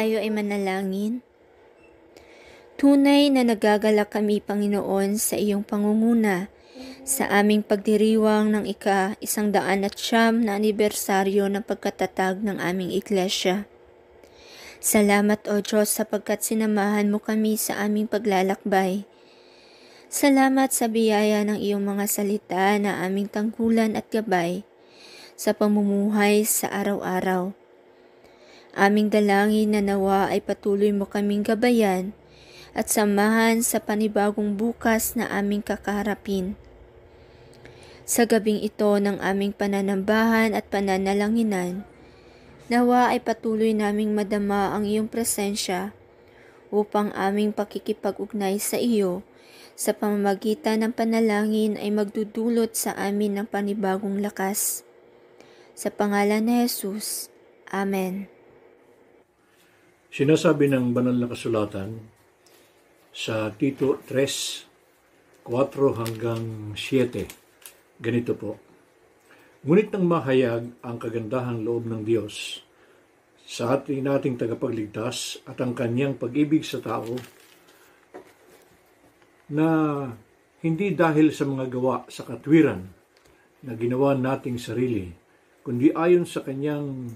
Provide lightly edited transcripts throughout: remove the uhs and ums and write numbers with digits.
Tayo ay manalangin. Tunay na nagagalak kami, Panginoon, sa iyong pangunguna sa aming pagdiriwang ng ika-109 na anibersaryo ng pagkatatag ng aming iglesia. Salamat, O Diyos, sapagkat sinamahan mo kami sa aming paglalakbay. Salamat sa biyaya ng iyong mga salita na aming tangkulan at gabay sa pamumuhay sa araw-araw. Aming dalangin na nawa ay patuloy mo kaming gabayan at samahan sa panibagong bukas na aming kakaharapin. Sa gabing ito ng aming pananambahan at pananalanginan, nawa ay patuloy naming madama ang iyong presensya upang aming pakikipag-ugnay sa iyo sa pamamagitan ng panalangin ay magdudulot sa amin ng panibagong lakas. Sa pangalan ni Jesus, Amen. Sinasabi ng banal na kasulatan sa Tito 3:4 hanggang 7, ganito po. Ngunit nang mahayag ang kagandahang loob ng Diyos sa nating tagapagligtas at ang kanyang pag-ibig sa tao na hindi dahil sa mga gawa sa katwiran na ginawa nating sarili, kundi ayon sa kanyang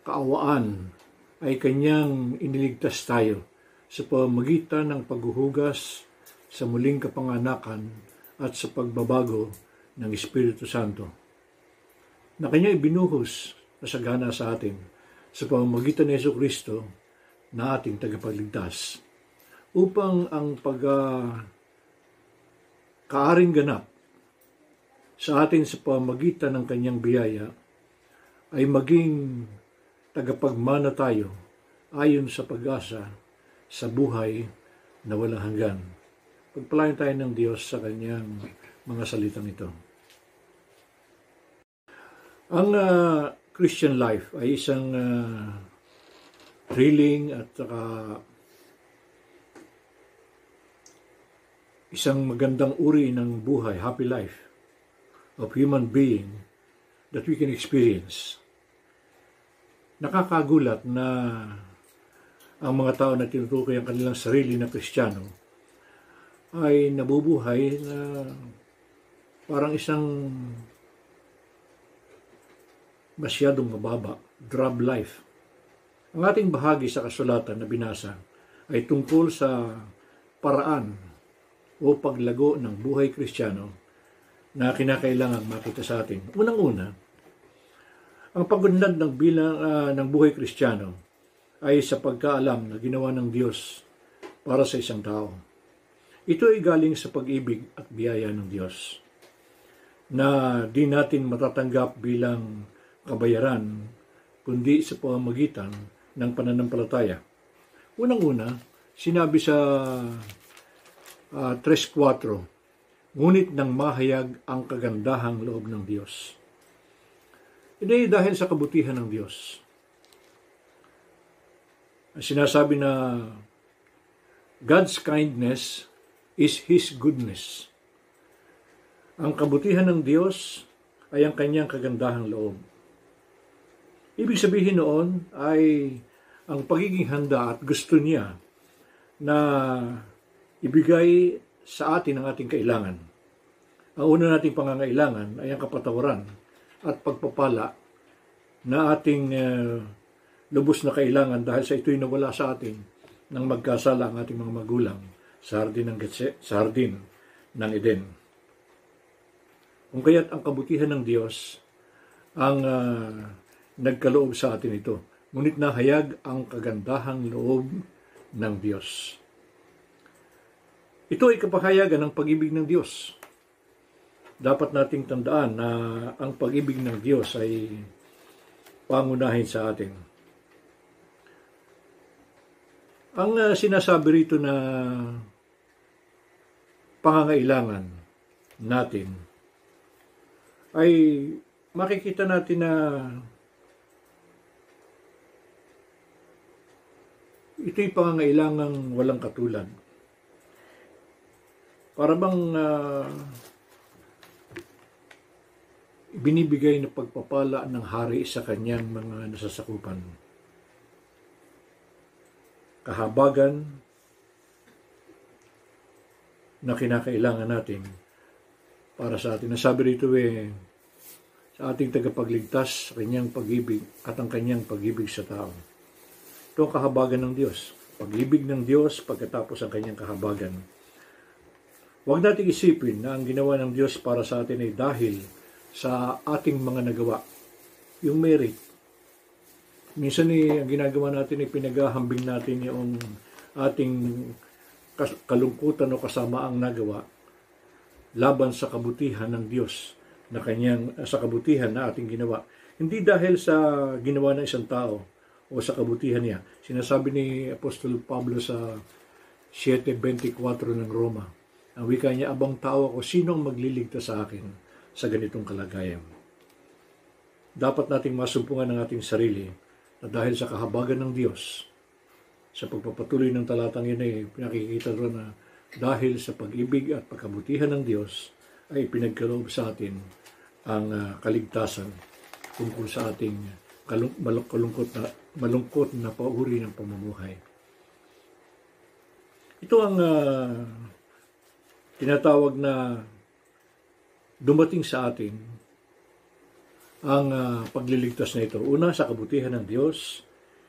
kaawaan ay kanyang iniligtas tayo sa pamamagitan ng paghuhugas sa muling kapanganakan at sa pagbabago ng Espiritu Santo na kanya ibinuhos na sagana sa atin sa pamamagitan ni Jesucristo na ating tagapagligtas upang ang pagkaaring ganap sa atin sa pamamagitan ng kanyang biyaya ay maging tagapagmana tayo ayon sa pag-asa sa buhay na walang hanggan. Pagpalain tayo ng Diyos sa kanyang mga salitang ito. Ang Christian life ay isang thrilling at isang magandang uri ng buhay, happy life of human being that we can experience. Nakakagulat na ang mga tao na tinutukoy ang kanilang sarili na Kristiyano ay nabubuhay na parang isang masyadong mababa, drab life. Ang ating bahagi sa kasulatan na binasa ay tungkol sa paraan o paglago ng buhay Kristiyano na kinakailangang makita sa atin. Unang-una, ang pagunlad ng buhay Kristiyano ay sa pagkaalam na ginawa ng Diyos para sa isang tao. Ito ay galing sa pag-ibig at biyaya ng Diyos na di natin matatanggap bilang kabayaran kundi sa pamamagitan ng pananampalataya. Unang-una, sinabi sa 3:4, ngunit nang mahayag ang kagandahang loob ng Diyos. Hindi dahil sa kabutihan ng Diyos. Sinasabi na God's kindness is His goodness. Ang kabutihan ng Diyos ay ang kanyang kagandahang loob. Ibig sabihin noon ay ang pagiging handa at gusto niya na ibigay sa atin ang ating kailangan. Ang una nating pangangailangan ay ang kapatawaran at pagpapala na ating lubos na kailangan dahil sa ito'y nawala sa atin nang magkasala ang ating mga magulang sa hardin ng Eden. Kung kaya't ang kabutihan ng Diyos ang nagkaloob sa atin ito. Ngunit nahayag ang kagandahang loob ng Diyos. Ito ay kapahayagan ng pag-ibig ng Diyos. Dapat nating tandaan na ang pag-ibig ng Diyos ay pangunahin sa atin. Ang sinasabi rito na pangangailangan natin ay makikita natin na ito'y pangangailangang walang katulad. Para bang binibigay na pagpapala ng hari sa kanyang mga nasasakupan. kahabagan na kinakailangan natin para sa atin. Nasabi rito sa ating tagapagligtas, kanyang pag-ibig at ang kanyang pag-ibig sa tao. Ito ang kahabagan ng Diyos. Pag-ibig ng Diyos pagkatapos ang kanyang kahabagan. Huwag nating isipin na ang ginawa ng Diyos para sa atin ay dahil sa ating mga nagawa. Yung merit. Minsan ang ginagawa natin ay pinaghahambing natin yung ating kalungkutan o kasamaang nagawa laban sa kabutihan ng Diyos sa kabutihan na ating ginawa. Hindi dahil sa ginawa ng isang tao o sa kabutihan niya. Sinasabi ni Apostol Pablo sa 7:24 ng Roma, ang wika niya, abang tao ako, sinong magliligtas sa akin sa ganitong kalagayan? Dapat nating masumpungan ng ating sarili na dahil sa kahabagan ng Diyos, sa pagpapatuloy ng talatang yun ay pinakikita doon na dahil sa pag-ibig at pagkabutihan ng Diyos ay pinagkaloob sa atin ang kaligtasan tungkol sa ating malungkot na pauri ng pamumuhay. Ito ang tinatawag na dumating sa atin ang pagliligtas na ito. Una, sa kabutihan ng Diyos.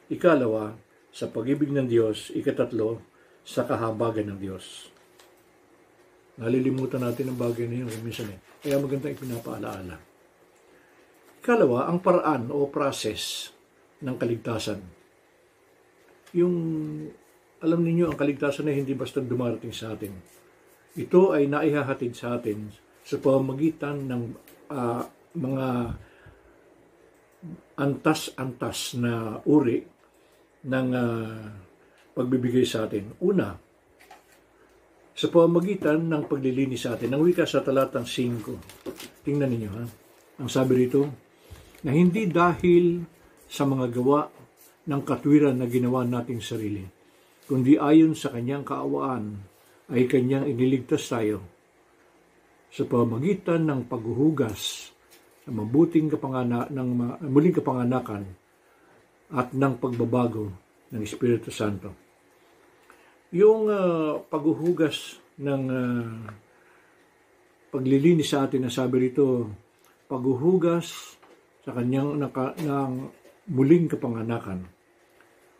Ikalawa, sa pag-ibig ng Diyos. Ikatatlo, sa kahabagan ng Diyos. Nalilimutan natin ang bagay na yun minsan. Kaya magandang ipinapaalaala. Ikalawa, ang paraan o process ng kaligtasan. Alam ninyo, ang kaligtasan ay hindi basta dumarating sa atin. Ito ay naihahatid sa atin sa pamamagitan ng mga antas-antas na uri ng pagbibigay sa atin. Una, sa pamamagitan ng paglilinis sa atin. Ang wika sa talatang 5. Tingnan ninyo ha. Ang sabi rito, na hindi dahil sa mga gawa ng katwiran na ginawa nating sarili, kundi ayon sa kanyang kaawaan ay kanyang iniligtas tayo sa pamamagitan ng paghuhugas ng muling kapanganakan at ng pagbabago ng Espiritu Santo. Yung paghuhugas ng paglilinis sa atin, na sabi rito, paghuhugas sa kanyang ng muling kapanganakan.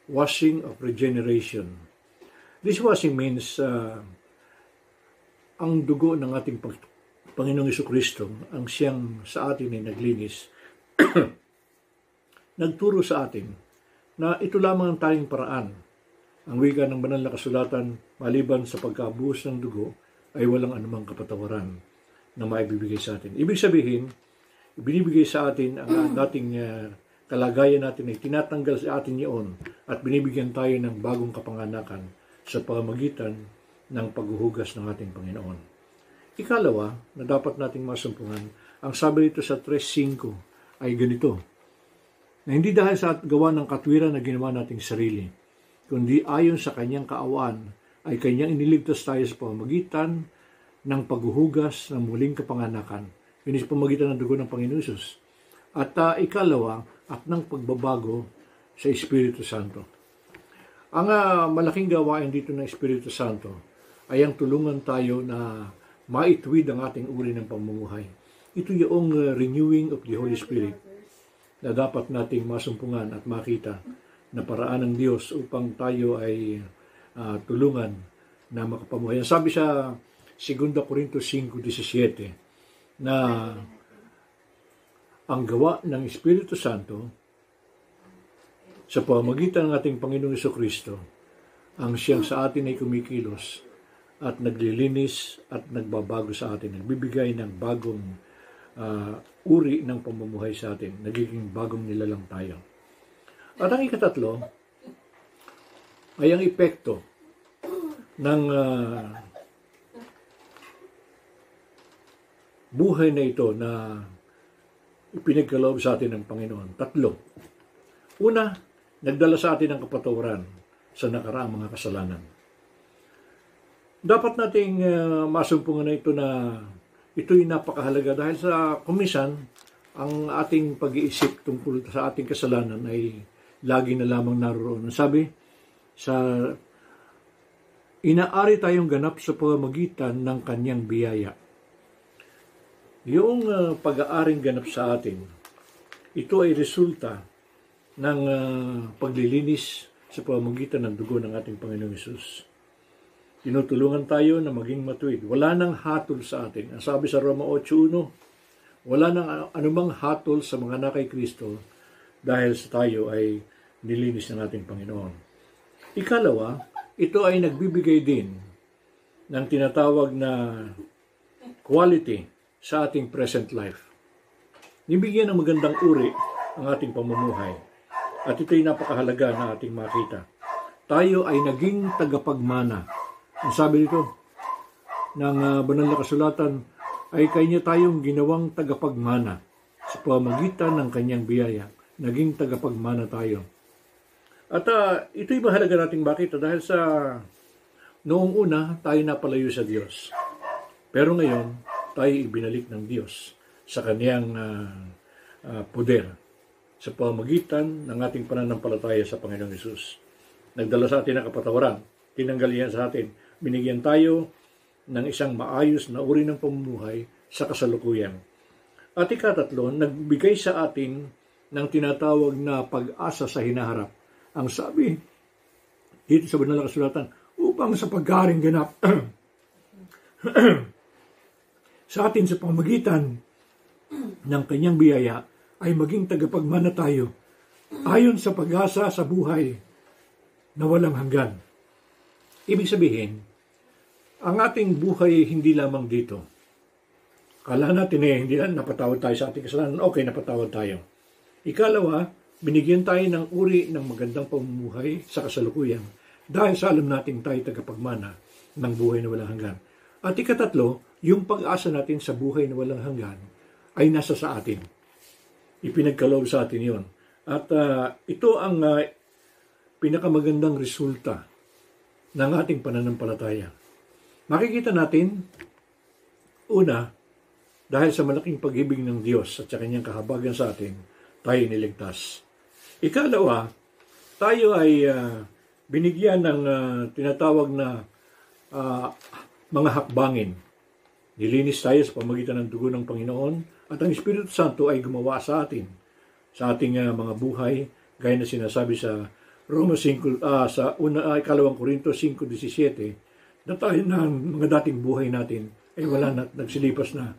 Washing of regeneration. This washing means ang dugo ng ating Panginoong Jesucristo, ang siyang sa atin ay naglinis, nagturo sa atin na ito lamang ang tayong paraan. Ang wika ng banal na kasulatan, maliban sa pagkabuhos ng dugo, ay walang anumang kapatawaran na maibibigay sa atin. Ibig sabihin, binibigay sa atin ang dating kalagayan natin ay tinatanggal sa atin yun at binibigyan tayo ng bagong kapanganakan sa pamamagitan ng paghuhugas ng ating Panginoon. Ikalawa, na dapat nating masumpungan, ang sabi dito sa 3:5 ay ganito, na hindi dahil sa gawa ng katwiran na ginawa nating sarili, kundi ayon sa kanyang kaawaan ay kanyang iniligtas tayo sa pamamagitan ng paghuhugas ng muling kapanganakan. Yun sa pamamagitan ng dugo ng Panginoon Hesus. At ikalawa, at ng pagbabago sa Espiritu Santo. Ang malaking gawain dito ng Espiritu Santo ay ang tulungan tayo na maituwid ang ating uri ng pamumuhay. Ito yung renewing of the Holy Spirit na dapat nating masumpungan at makita na paraan ng Diyos upang tayo ay tulungan na makapamuhay. Sabi sa 2 Corintios 5:17 na ang gawa ng Espiritu Santo sa pamamagitan ng ating Panginoong Jesucristo, ang siyang sa atin ay kumikilos at naglilinis at nagbabago sa atin, nagbibigay ng bagong uri ng pamumuhay sa atin, nagiging bagong nilalang tayo. At ang ikatatlo ay ang epekto ng buhay na ito na ipinagkaloob sa atin ng Panginoon. 3. Una, nagdala sa atin ang kapatawaran sa nakaraang mga kasalanan. Dapat nating masumpungan na ito na ito'y napakahalaga dahil sa kumisan, ang ating pag-iisip tungkol sa ating kasalanan ay lagi na lamang naroon. Sabi, sa inaari tayong ganap sa pamamagitan ng kanyang biyaya. Yung pag-aaring ganap sa atin, ito ay resulta ng paglilinis sa pamamagitan ng dugo ng ating Panginoong Hesus. Tinutulungan tayo na maging matuwid. Wala nang hatol sa atin. Ang sabi sa Roma 8:1, wala nang anumang hatol sa mga anak kay Kristo dahil sa tayo ay nilinis ng ating Panginoon. Ikalawa, ito ay nagbibigay din ng tinatawag na quality sa ating present life. Nibigyan ng magandang uri ang ating pamumuhay. At ito'y napakahalaga na ating makita. Tayo ay naging tagapagmana. Ang sabi dito ng banal na kasulatan ay kanya tayong ginawang tagapagmana sa pamamagitan ng kanyang biyaya. Naging tagapagmana tayo. At ito'y mahalaga nating makita dahil sa noong una tayo napalayo sa Diyos. Pero ngayon tayo ibinalik ng Diyos sa kanyang poder sa pamamagitan ng ating pananampalataya sa Panginoong Hesus. Nagdala sa atin ng kapatawaran, tinanggal yan sa atin, binigyan tayo ng isang maayos na uri ng pamumuhay sa kasalukuyan. At ikatatlo, nagbigay sa atin ng tinatawag na pag-asa sa hinaharap. Ang sabi dito sa banal na kasulatan, upang sa pag-aaring ganap sa atin sa pamamagitan ng kanyang biyaya ay maging tagapagmana tayo ayon sa pag-asa sa buhay na walang hanggan. Ibig sabihin, ang ating buhay hindi lamang dito. Kala natin hindi na napatawad tayo sa ating kasalanan. Okay, napatawad tayo. Ikalawa, binigyan tayo ng uri ng magandang pamumuhay sa kasalukuyan dahil sa alam natin tayo tagapagmana ng buhay na walang hanggan. At ikatatlo, yung pag-asa natin sa buhay na walang hanggan ay nasa sa atin. Ipinagkaloob sa atin yon. At ito ang pinakamagandang resulta ng ating pananampalataya. Makikita natin, una, dahil sa malaking pag-ibig ng Diyos at sa kanyang kahabagan sa atin, tayo niligtas. Ikalawa, tayo ay binigyan ng tinatawag na mga hakbangin. Nilinis tayo sa pamamagitan ng dugo ng Panginoon at ang Espiritu Santo ay gumawa sa atin, sa ating mga buhay, gaya na sinasabi sa Roma 5, sa ikalawang Korinto 5:17, na tayo na mga dating buhay natin ay wala na, nagsilipas na,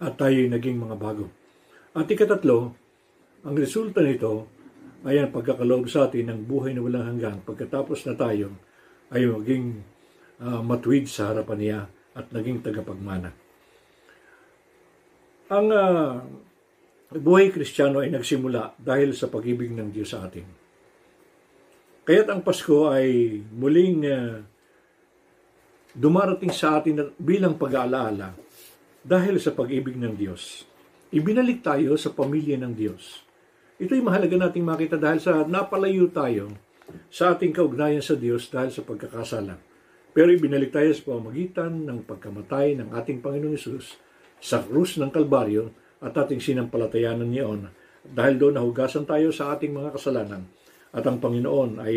at tayo ay naging mga bago. At ikatatlo, ang resulta nito ay ang pagkakaloob sa atin ng buhay na walang hanggan pagkatapos na tayo ay maging matuwid sa harapan niya at naging tagapagmana. Ang buhay Kristiyano ay nagsimula dahil sa pag-ibig ng Diyos sa atin. Kaya't ang Pasko ay muling dumarating sa atin bilang pag-aalaala dahil sa pag-ibig ng Diyos. Ibinalik tayo sa pamilya ng Diyos. Ito'y mahalaga nating makita dahil sa napalayo tayo sa ating kaugnayan sa Diyos dahil sa pagkakasala. Pero ibinalik tayo sa pamamagitan ng pagkamatay ng ating Panginoong Hesus sa krus ng Kalbaryo at ating sinampalatayanan niyon. Dahil doon nahugasan tayo sa ating mga kasalanan at ang Panginoon ay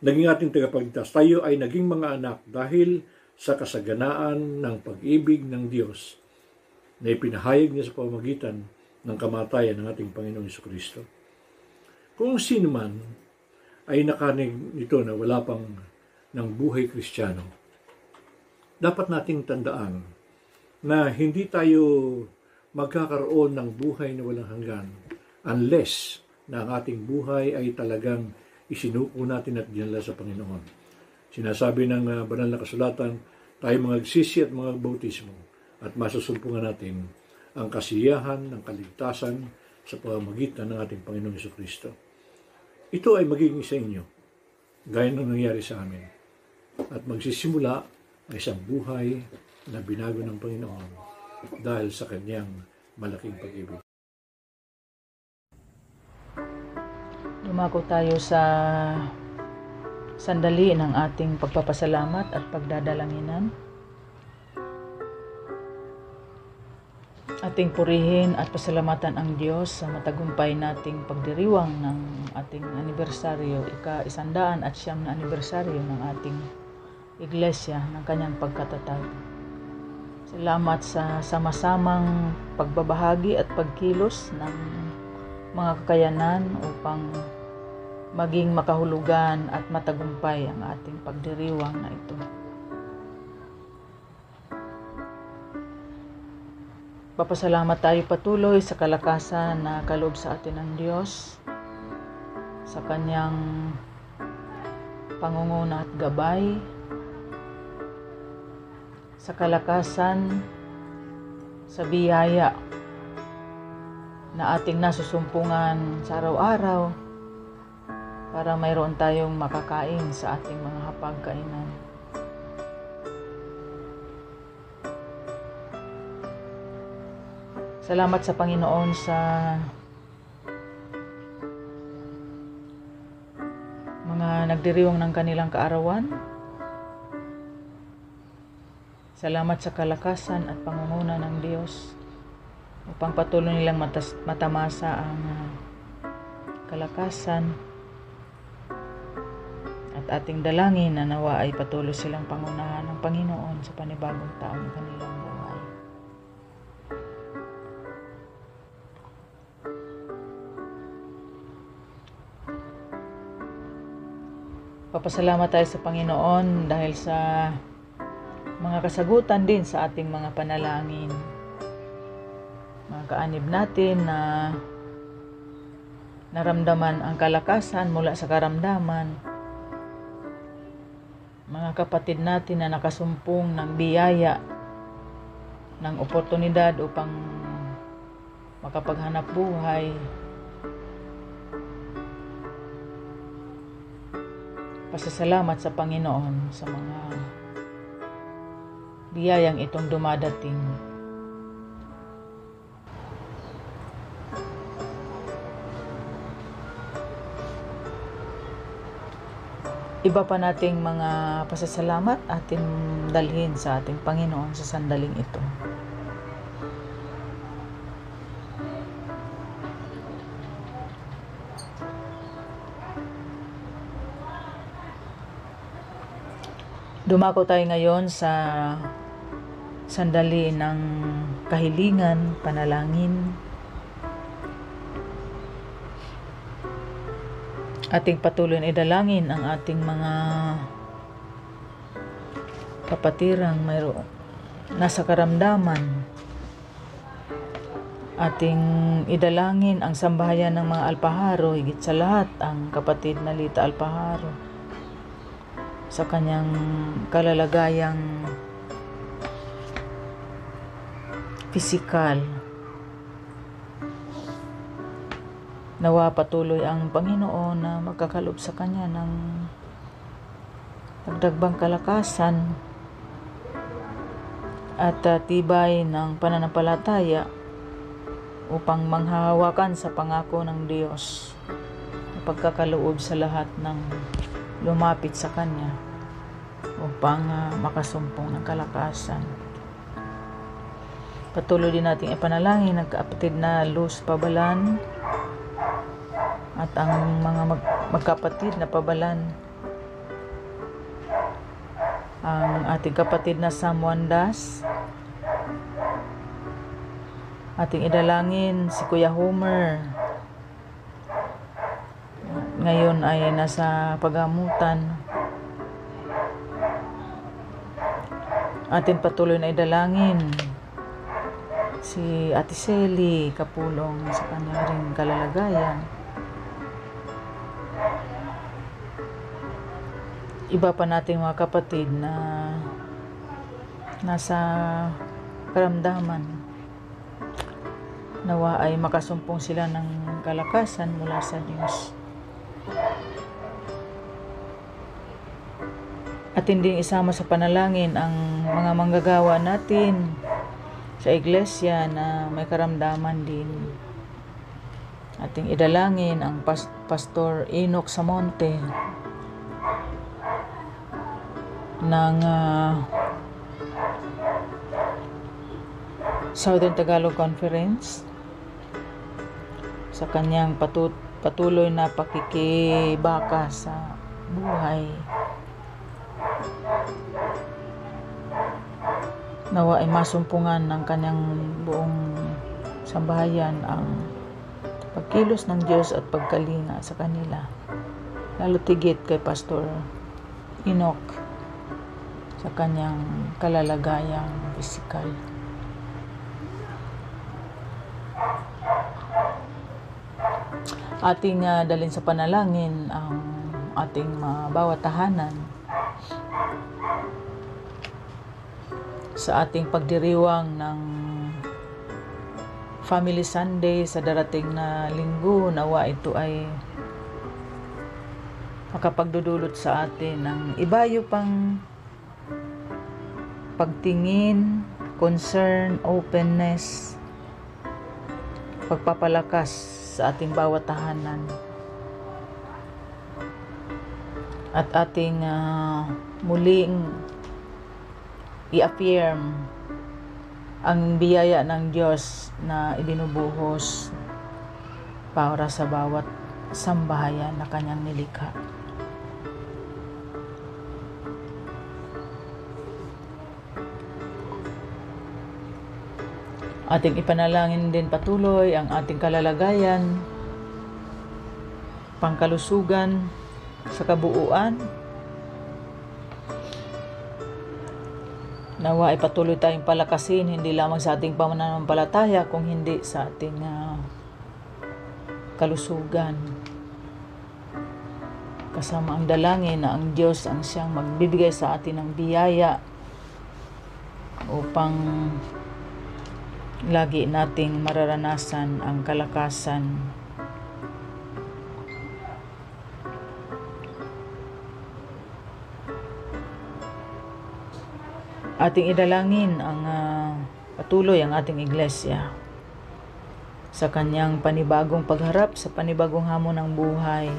naging ating tagapagligtas. Tayo ay naging mga anak dahil sa kasaganaan ng pag-ibig ng Diyos na ipinahayag niya sa pamamagitan ng kamatayan ng ating Panginoong Jesucristo. Kung sino man ay nakanig nito na wala pang ng buhay Kristiyano, dapat nating tandaan na hindi tayo magkakaroon ng buhay na walang hanggan unless na ang ating buhay ay talagang isinuko natin at dinala sa Panginoon. Sinasabi ng banal na kasulatan, tayo mga nagsisi at mga bautismo at masusumpungan natin ang kasiyahan ng kaligtasan sa pamamagitan ng ating Panginoong Jesucristo. Ito ay magiging sa inyo, gaya ng nangyari sa amin. At magsisimula ay isang buhay na binago ng Panginoon dahil sa kanyang malaking pag-ibig. Dumako tayo sa sandali ng ating pagpapasalamat at pagdadalanginan. ating purihin at pasalamatan ang Diyos sa matagumpay nating pagdiriwang ng ating anibersaryo, ika-109 na anibersaryo ng ating iglesia ng kanyang pagkatatag. Salamat sa sama-samang pagbabahagi at pagkilos ng mga kakayanan upang maging makahulugan at matagumpay ang ating pagdiriwang na ito. Papasalamat tayo patuloy sa kalakasan na kaloob sa atin ng Diyos, sa kanyang pangunguna at gabay, sa kalakasan, sa biyaya na ating nasusumpungan sa araw-araw para mayroon tayong makakain sa ating mga hapagkainan. Salamat sa Panginoon sa mga nagdiriwang ng kanilang kaarawan. Salamat sa kalakasan at pangunguna ng Diyos upang patuloy nilang matamasa ang kalakasan, at ating dalangin na nawa ay patuloy silang pangunahan ng Panginoon sa panibagong taon ng kanilang buhay. Papasalamat tayo sa Panginoon dahil sa mga kasagutan din sa ating mga panalangin. Mga kaanib natin na naramdaman ang kalakasan mula sa karamdaman. Mga kapatid natin na nakasumpong ng biyaya, ng oportunidad upang makapaghanap buhay. Pasasalamat sa Panginoon sa mga biyayang itong dumadating. Iba pa nating mga pasasalamat atin dalhin sa ating Panginoon sa sandaling ito. Dumako tayo ngayon sa sandali ng kahilingan, panalangin. Ating patuloy na idalangin ang ating mga kapatirang mayroon nasa karamdaman. Ating idalangin ang sambahayan ng mga Alpaharo, higit sa lahat ang kapatid na Lita Alpaharo, sa kanyang kalalagayang pisikal. Nawa patuloy ang Panginoon na magkakalob sa kanya ng dagdagbang kalakasan at tibay ng pananampalataya upang manghahawakan sa pangako ng Diyos na pagkakaloob sa lahat ng lumapit sa Kanya upang makasumpong ng kalakasan. Patuloy din nating ipanalangin ang kapatid na Luz Pabalan at ang mga magkapatid na Pabalan, ang ating kapatid na Sam Wandas. Ating idalangin si Kuya Homer, ngayon ay nasa pagamutan. Atin patuloy na idalangin si Ate Sely Kapulong sa kanyang ring kalalagayan. Iba pa nating mga kapatid na nasa karamdaman, nawa ay makasumpong sila ng kalakasan mula sa Diyos. At hindi isama sa panalangin ang mga manggagawa natin sa iglesia na may karamdaman din. Ating idalangin ang Pastor Enoch Samonte ng Southern Tagalog Conference sa kanyang patuloy na pakikibaka sa buhay. Nawa ay masumpungan ng kanyang buong sambahayan ang pagkilos ng Diyos at pagkalinga sa kanila, lalo tigit kay Pastor Enoch sa kanyang kalalagayang pisikal. Ating dalhin sa panalangin ang ating bawat tahanan sa ating pagdiriwang ng Family Sunday sa darating na linggo. Nawa ito ay makapagdudulot sa atin ng ibayo pang pagtingin, concern, openness, pagpapalakas sa ating bawat tahanan, at ating muling i-affirm ang biyaya ng Diyos na ibinubuhos para sa bawat sambahayan na kanyang nilikha. Ating ipanalangin din patuloy ang ating kalalagayan, pangkalusugan sa kabuuan. Nawa ay patuloy tayong palakasin, hindi lamang sa ating pananampalataya, kung hindi sa ating kalusugan. Kasama ang dalangin na ang Diyos ang siyang magbibigay sa atin ng biyaya upang lagi nating mararanasan ang kalakasan ating idalangin ang patuloy ang ating iglesia sa kanyang panibagong pagharap sa panibagong hamon ng buhay.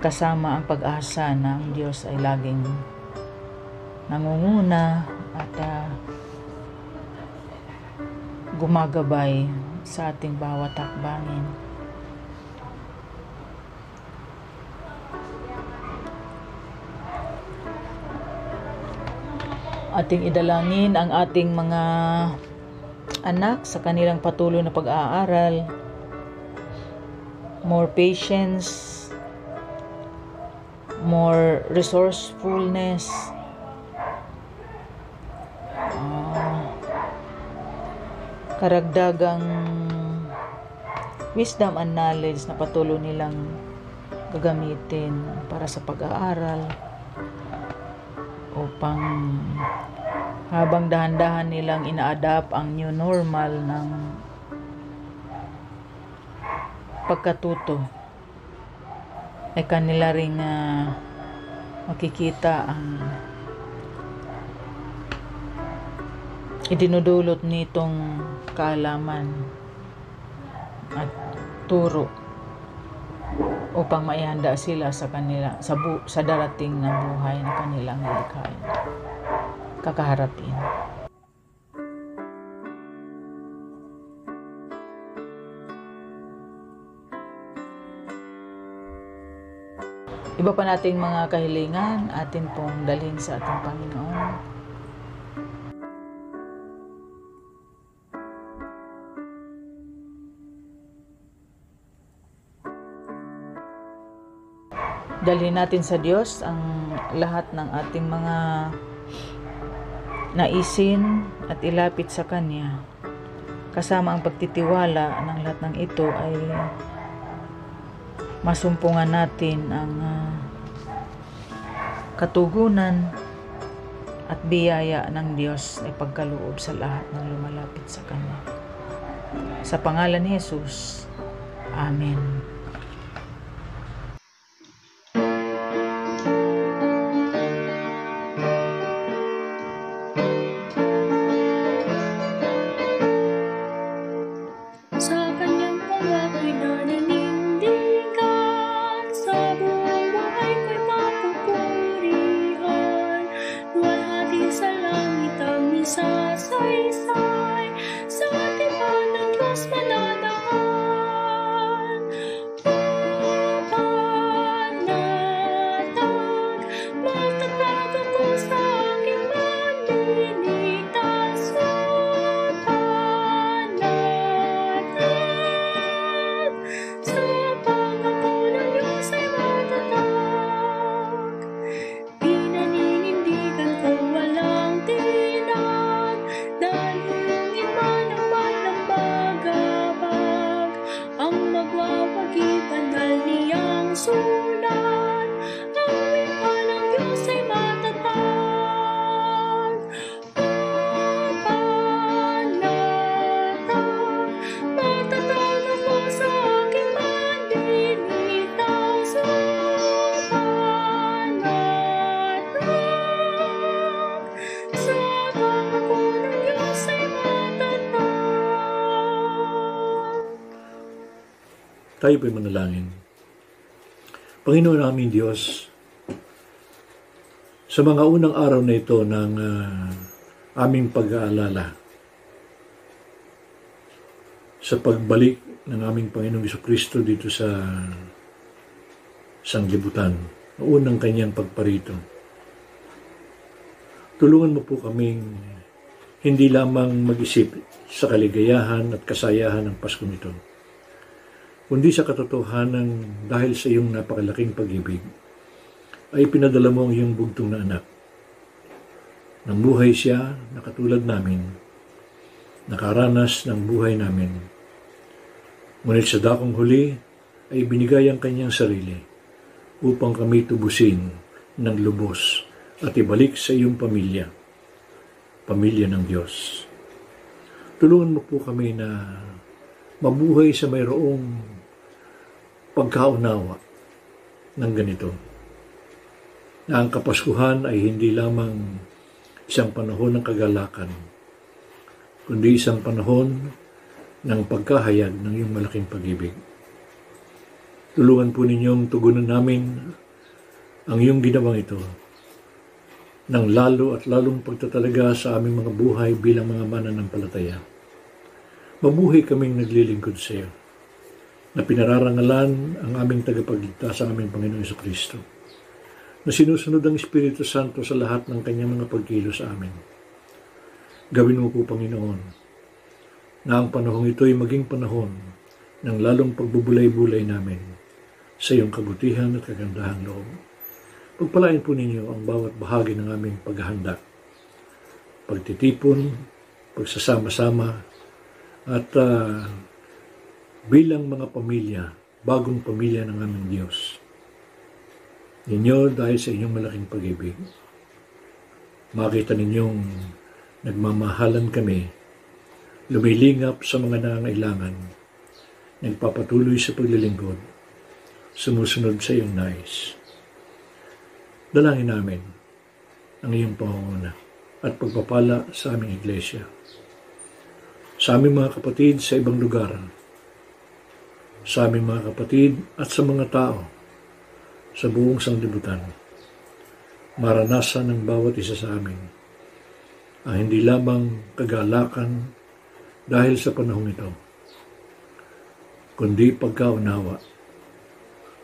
Kasama ang pag-asa na ang Diyos ay laging nangunguna at gumagabay sa ating bawat hakbangin. Ating idalangin ang ating mga anak sa kanilang patuloy na pag-aaral, more patience, more resourcefulness, karagdagang wisdom and knowledge na patuloy nilang gagamitin para sa pag-aaral upang habang dahan-dahan nilang ina-adapt ang new normal ng pagkatuto ay kanila ring makikita ang idinudulot nitong kaalaman at turo upang maihanda sila sa kanila sa darating na buhay na kanilang nilikhain kakaharapin. Iba pa nating mga kahilingan atin pong dalhin sa ating Panginoon. Dalhin natin sa Diyos ang lahat ng ating mga naisin at ilapit sa Kanya. Kasama ang pagtitiwala ng lahat ng ito ay masumpungan natin ang katugunan at biyaya ng Diyos ay pagkaloob sa lahat ng lumalapit sa Kanya. Sa pangalan ni Jesus, Amen. Tayo po'y manalangin. Panginoon namin Diyos, sa mga unang araw na ito ng aming pag-aalala sa pagbalik ng aming Panginoong Jesucristo dito sa sanglibutan, unang kanyang pagparito. Tulungan mo po kaming hindi lamang mag-isip sa kaligayahan at kasayahan ng Pasko nito, kundi sa katotohanan dahil sa iyong napakalaking pag-ibig, ay pinadala mo ang iyong bugtong na anak. Namuhay siya na katulad namin, nakaranas ng buhay namin. Ngunit sa dakong huli ay binigay ang kanyang sarili upang kami tubusin ng lubos at ibalik sa iyong pamilya, pamilya ng Diyos. Tulungan mo po kami na mabuhay sa mayroong pagkaunawa ng ganito, na ang Kapaskuhan ay hindi lamang isang panahon ng kagalakan, kundi isang panahon ng pagkahayag ng iyong malaking pag-ibig. Tulungan po ninyong tugunan namin ang iyong ginawang ito ng lalo at lalong pagtatalaga sa aming mga buhay bilang mga mananampalataya. Mabuhay kaming naglilingkod sa iyo, na pinararangalan ang aming tagapagligtas, ang aming Panginoong Jesucristo, na sinusunod ang Espiritu Santo sa lahat ng kanyang mga pagkilos sa amin. Gawin mo po, Panginoon, na ang panahong ito ay maging panahon ng lalong pagbubulay-bulay namin sa iyong kabutihan at kagandahang loob. Pagpalain po ninyo ang bawat bahagi ng aming paghahanda, pagtitipon, pagsasama-sama, at bilang mga pamilya, bagong pamilya ng aming Diyos. Ninyo dahil sa inyong malaking pag-ibig, makita ninyong nagmamahalan kami, lumilingap sa mga nangangailangan, nagpapatuloy sa paglilingkod, sumusunod sa iyong nais. Dalangin namin ang iyong pangunguna at pagpapala sa aming iglesia, sa aming mga kapatid sa ibang lugar, sa aming mga kapatid at sa mga tao sa buong sanglibutan. Maranasan ng bawat isa sa amin ang hindi lamang kagalakan dahil sa panahong ito, kundi pagkaunawa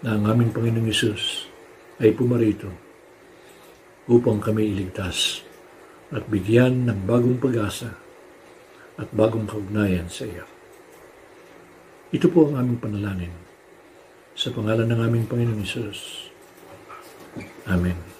na ang aming Panginoong Hesus ay pumarito upang kami iligtas at bigyan ng bagong pag-asa at bagong kaugnayan sa iyo. Ito po ang aming panalangin sa pangalan ng aming Panginoong Hesus. Amen.